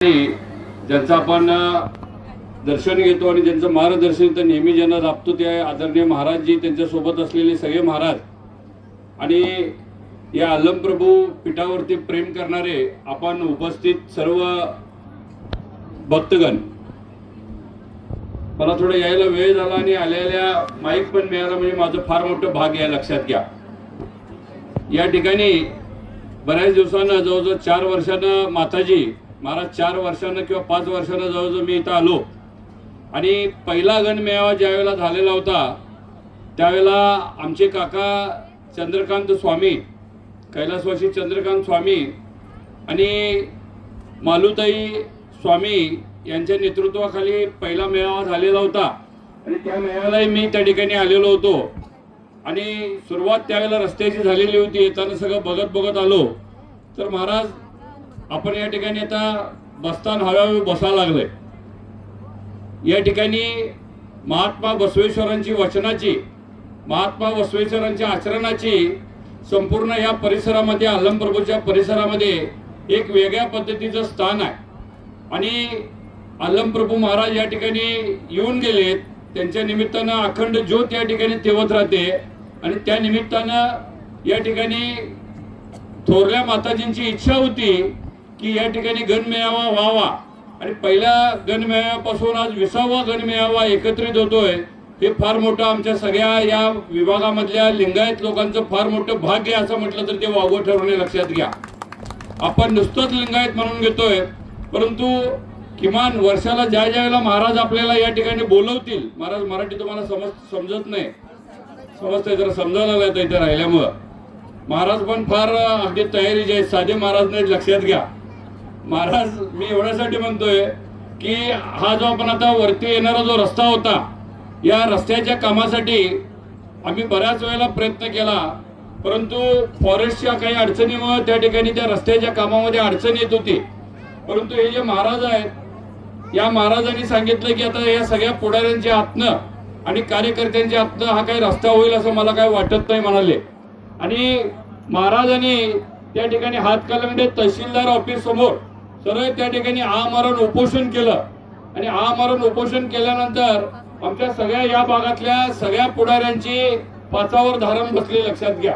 ज्यांचं आपण दर्शन घेतो आणि ज्यांचं मार्गदर्शन तर नेहमी ज्यांना लाभतो ते आदरणीय महाराजजी, त्यांच्यासोबत असलेले सगळे महाराज आणि या अलमप्रभू पीठावरती प्रेम करणारे आपण उपस्थित सर्व भक्तगण. मला थोडं यायला वेळ झाला आणि आलेल्या माईक पण मिळाला म्हणजे माझं फार मोठं भाग्य आहे. लक्षात घ्या, या ठिकाणी बऱ्याच दिवसानं जवळजवळ 4 वर्षानं माताजी महाराज 4 वर्षानं किंवा 5 वर्षानं जवळजवळ मी इथं आलो आणि पहिला गणमेळावा ज्या वेळेला झालेला होता त्यावेळेला आमचे काका चंद्रकांत स्वामी, कैलासवासी चंद्रकांत स्वामी आणि मालुताई स्वामी यांच्या नेतृत्वाखाली पहिला मेळावा झालेला होता आणि त्या मेळाव्यालाही मी त्या ठिकाणी आलेलो होतो आणि सुरुवात त्यावेळेला रस्त्याची झालेली होती. येताना सगळं बघत आलो तर महाराज आपण या ठिकाणी आता बसताना हळूहळू बसायला लागलोय. या ठिकाणी महात्मा बसवेश्वरांची वचनाची, महात्मा बसवेश्वरांच्या आचरणाची संपूर्ण या परिसरामध्ये, अलमप्रभूच्या परिसरामध्ये एक वेगळ्या पद्धतीचं स्थान आहे आणि अलमप्रभू महाराज या ठिकाणी येऊन गेलेत. त्यांच्या निमित्तानं अखंड ज्योत या ठिकाणी तेवत राहते आणि त्या निमित्तानं या ठिकाणी थोरल्या माताजींची इच्छा होती की या ठिकाणी गणमेळावा व्हावा आणि पहिल्या गणमेळाव्यापासून आज 20वा गणमेळावा एकत्रित होतोय. हे फार मोठं आमच्या सगळ्या या विभागामधल्या लिंगायत लोकांचं फार मोठं भाग्य असं म्हटलं तर ते वावगं ठरवणे. लक्षात घ्या, आपण नुसतंच लिंगायत म्हणून घेतोय, परंतु किमान वर्षाला ज्या वेळेला महाराज आपल्याला या ठिकाणी बोलवतील, महाराज मराठी तुम्हाला समजत नाही, समजतंय जरा समजायला लागलं इथे राहिल्यामुळं. महाराज पण फार अगदी तयारीचे आहेत, साधे महाराज नाही. लक्षात घ्या महाराज, मी एवढ्यासाठी म्हणतोय की हा जो आपण आता वरती येणारा जो रस्ता होता, या रस्त्याच्या कामासाठी आम्ही बऱ्याच वेळेला प्रयत्न केला, परंतु फॉरेस्टच्या काही अडचणीमुळे त्या ठिकाणी त्या रस्त्याच्या कामामध्ये अडचण येत होती. परंतु हे जे महाराज आहेत, या महाराजांनी सांगितलं की आता या सगळ्या पुढाऱ्यांच्या हातनं आणि कार्यकर्त्यांच्या हातनं हा काही रस्ता होईल असं मला काही वाटत नाही म्हणाले. आणि महाराजांनी त्या ठिकाणी हातकलंगडे तहसीलदार ऑफिस समोर सरळ त्या ठिकाणी आमरण उपोषण केलं आणि आमरण उपोषण केल्यानंतर आमच्या सगळ्या या भागातल्या सगळ्या पुढाऱ्यांची पाचावर धारण बसली. लक्षात घ्या,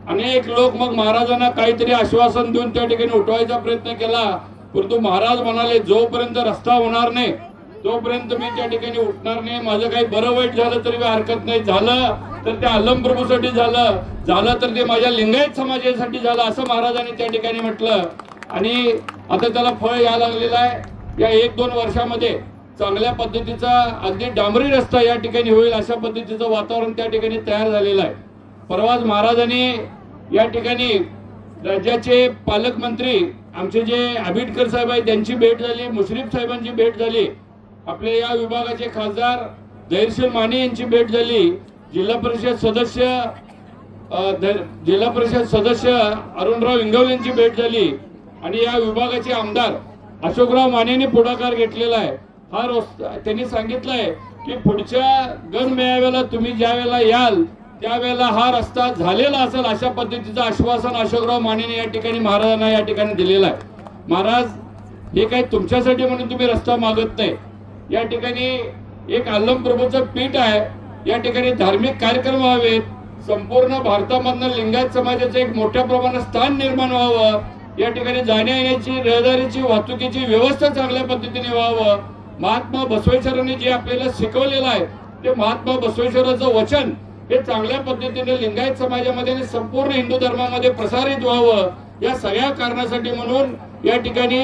अनेक लोक मग महाराजांना काहीतरी आश्वासन देऊन त्या ठिकाणी उठवायचा प्रयत्न केला, परंतु महाराज म्हणाले जोपर्यंत रस्ता होणार नाही तोपर्यंत मी त्या ठिकाणी उठणार नाही. माझं काही बरं वाईट झालं तरी हरकत नाही, झालं तर त्या अलमप्रभूसाठी झालं तर ते माझ्या लिंगायत समाजासाठी झालं असं महाराजांनी त्या ठिकाणी म्हटलं. आणि आता त्याला फळ यायला लागलेलं आहे. या 1-2 वर्षामध्ये चांगल्या पद्धतीचा अगदी डांबरी रस्ता या ठिकाणी होईल अशा पद्धतीचं वातावरण त्या ठिकाणी तयार झालेलं आहे. परवाच महाराजांनी या ठिकाणी राज्याचे पालकमंत्री आमचे जे आबिटकर साहेब आहेत त्यांची भेट झाली, मुश्रीफ साहेबांची भेट झाली, आपल्या या विभागाचे खासदार धैर्यशील माने यांची भेट झाली, जिल्हा परिषद सदस्य अरुणराव इंगवले यांची भेट झाली आणि या विभागाचे आमदार अशोकराव मानेंनी पुढाकार घेतलेला आहे. त्यांनी सांगितलंय की पुढच्या गणमेळाव्याला तुम्ही ज्या वेळेला याल त्यावेळेला हा रस्ता झालेला असेल अशा पद्धतीचं आश्वासन अशोकराव मानेने या ठिकाणी महाराजांना या ठिकाणी दिलेलं आहे. महाराज, हे काही तुमच्यासाठी म्हणून तुम्ही रस्ता मागत नाही. या ठिकाणी एक अलमप्रभूचं पीठ आहे, या ठिकाणी धार्मिक कार्यक्रम व्हावेत, संपूर्ण भारतामधनं लिंगायत समाजाचं एक मोठ्या प्रमाणात स्थान निर्माण व्हावं, या ठिकाणी जाण्या येण्याची रहदारीची वाहतुकीची व्यवस्था चांगल्या पद्धतीने व्हावं. महात्मा बसवेश्वरांनी जे आपल्याला शिकवलेलं आहे ते महात्मा बसवेश्वराचं वचन हे चांगल्या पद्धतीने लिंगायत समाजामध्ये आणि संपूर्ण हिंदू धर्मामध्ये प्रसारित व्हावं. या सगळ्या कारणासाठी म्हणून या ठिकाणी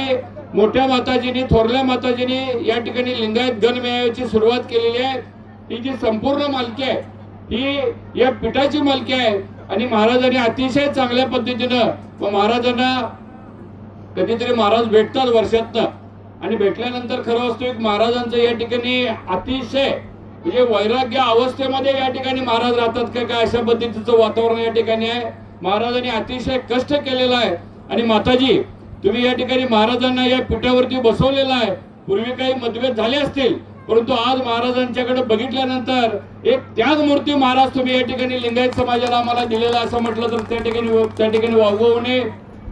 मोठ्या माताजींनी, थोरल्या माताजींनी या ठिकाणी लिंगायत गणमेळाव्याची सुरुवात केलेली आहे. ही जी संपूर्ण मालकी आहे ही या पीठाची मालकी आहे आणि महाराजांनी अतिशय चांगल्या पद्धतीनं, महाराजांना कधीतरी महाराज भेटतात वर्षातनं आणि भेटल्यानंतर खरं वस्तू एक महाराजांचं या ठिकाणी अतिशय म्हणजे वैराग्य अवस्थेमध्ये या ठिकाणी महाराज राहतात का काय अशा पद्धतीचं वातावरण या ठिकाणी आहे. महाराजांनी अतिशय कष्ट केलेलं आहे आणि माताजी तुम्ही या ठिकाणी महाराजांना या पीठावरती बसवलेलं आहे. पूर्वी काही मतभेद झाले असतील, परंतु आज महाराजांच्याकडे बघितल्यानंतर एक त्याग मूर्ती महाराज तुम्ही या ठिकाणी लिंगायत समाजाला आम्हाला दिलेला असं म्हटलं तर त्या ठिकाणी वागवणे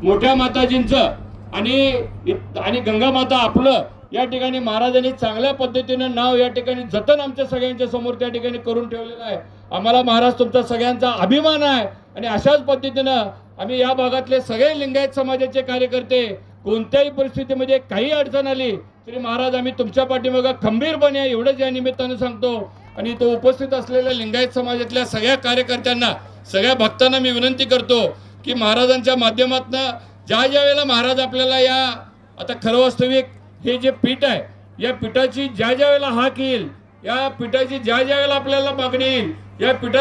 मोठ्या माताजींचं आणि गंगामाता आपलं या ठिकाणी महाराजांनी चांगल्या पद्धतीनं नाव या ठिकाणी जतन आमच्या सगळ्यांच्या समोर त्या ठिकाणी करून ठेवलेलं आहे. आम्हाला महाराज तुमचा सगळ्यांचा अभिमान आहे. आणि अशाच पद्धतीनं आम्ही या भागातले सगळे लिंगायत समाजाचे कार्यकर्ते कोणत्याही परिस्थितीमध्ये काही अडचण आली तरी महाराज आम्ही तुमच्या पाठीमागं खंबीरपणे आहे एवढंच या निमित्तानं सांगतो. आणि तो उपस्थित असलेल्या लिंगायत समाजातल्या सगळ्या कार्यकर्त्यांना सगळ्या भक्तांना मी विनंती करतो की महाराजांच्या माध्यमातून ज्या वेळेला महाराज आपल्याला या आता खरं वास्तविक हे जे पीठ आहे या पीठाची ज्या वेळेला हाक येईल या पीठाची ज्या वेळेला आपल्याला मागणी येईल या पीठा